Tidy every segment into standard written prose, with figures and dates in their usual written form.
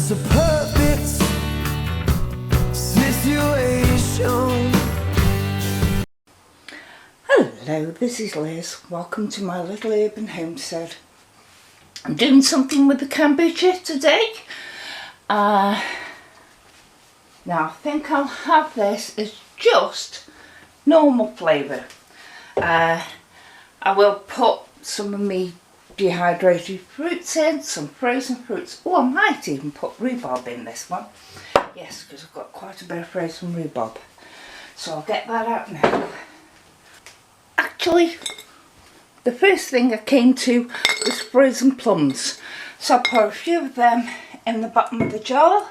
just a perfect situation. Hello, this is Liz. Welcome to my little urban homestead. I'm doing something with the kombucha today. Now I think I'll have this as just normal flavour. I will put some of me dehydrated fruits in, some frozen fruits. Oh, I might even put rhubarb in this one. Yes, because I've got quite a bit of frozen rhubarb. So I'll get that out now. Actually, the first thing I came to was frozen plums. So I'll put a few of them in the bottom of the jar.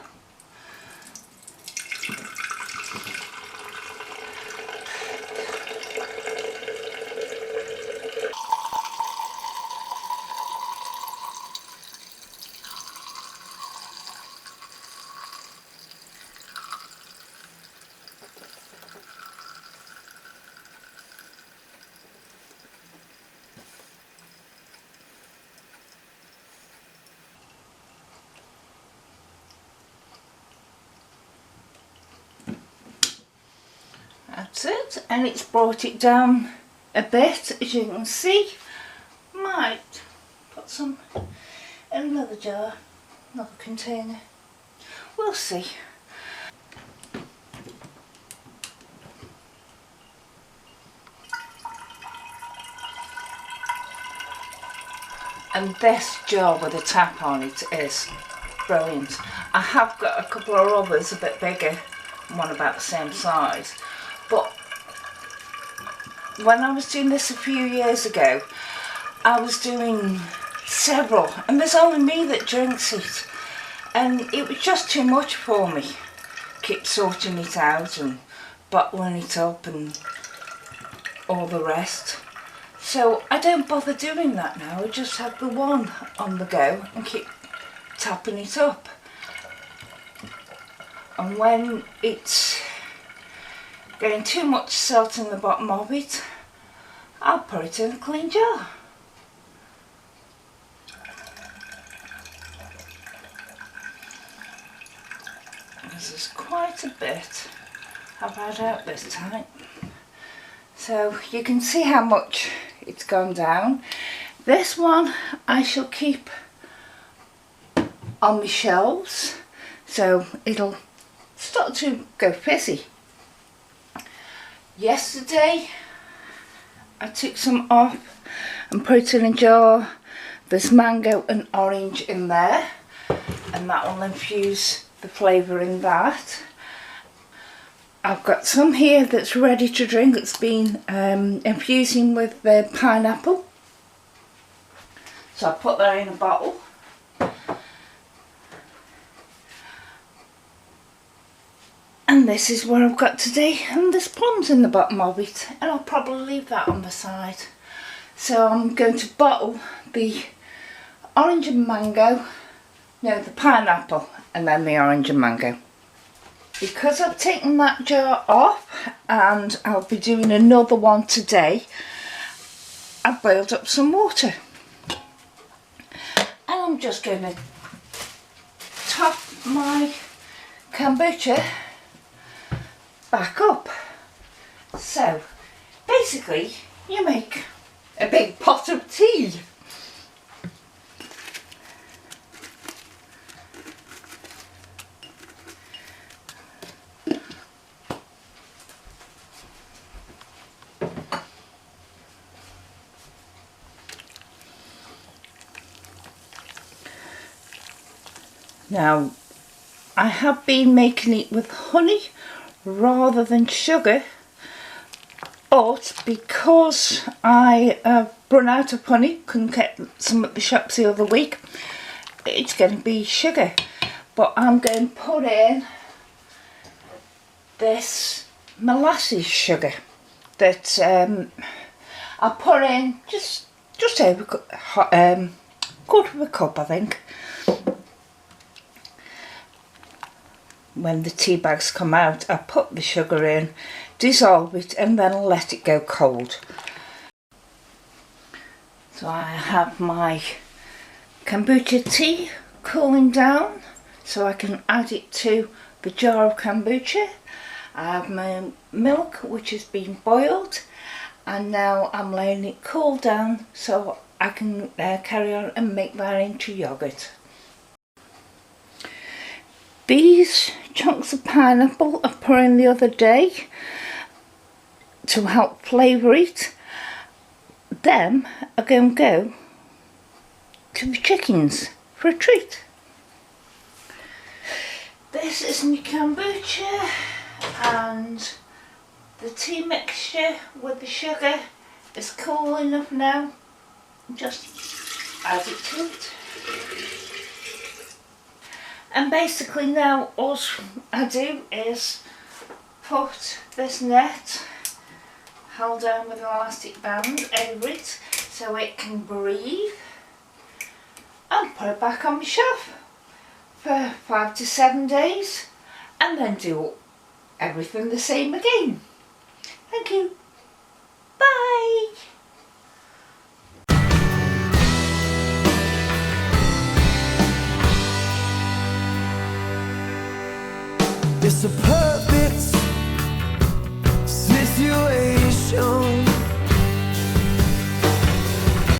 That's it, and it's brought it down a bit, as you can see. Might put some in another jar, another container. We'll see. And this jar with a tap on it is brilliant. I have got a couple of others a bit bigger, one about the same size. But when I was doing this a few years ago, I was doing several, and there's only me that drinks it. And it was just too much for me. Keep sorting it out and bottling it up and all the rest. So I don't bother doing that now. I just have the one on the go and keep tapping it up. And when it's getting too much salt in the bottom of it, I'll put it in a clean jar. There's quite a bit I've had out this time. So you can see how much it's gone down. This one I shall keep on my shelves, so it'll start to go fizzy. Yesterday I took some off and put it in a jar. There's mango and orange in there, and that will infuse the flavour in that. I've got some here that's ready to drink. It's been infusing with the pineapple. So I put that in a bottle. And this is what I've got today, and there's plums in the bottom of it, and I'll probably leave that on the side. So I'm going to bottle the orange and mango, no, the pineapple, and then the orange and mango. Because I've taken that jar off, and I'll be doing another one today, I've boiled up some water. And I'm just going to top my kombucha back up. So basically you make a big pot of tea. Now I have been making it with honey rather than sugar, but because I run out of honey, couldn't get some at the shops the other week, it's going to be sugar. But I'm going to put in this molasses sugar that I'll put in just over quarter of a cup, I think. When the tea bags come out, I put the sugar in, dissolve it, and then let it go cold. So I have my kombucha tea cooling down so I can add it to the jar of kombucha. I have my milk which has been boiled, and now I'm letting it cool down so I can carry on and make that into yoghurt. These chunks of pineapple I put in the other day to help flavour it. Them are going to go to the chickens for a treat. This is my kombucha, and the tea mixture with the sugar is cool enough now. Just add it to it. And basically now all I do is put this net held down with an elastic band over it so it can breathe, and put it back on my shelf for 5 to 7 days, and then do everything the same again. Thank you. Bye. It's a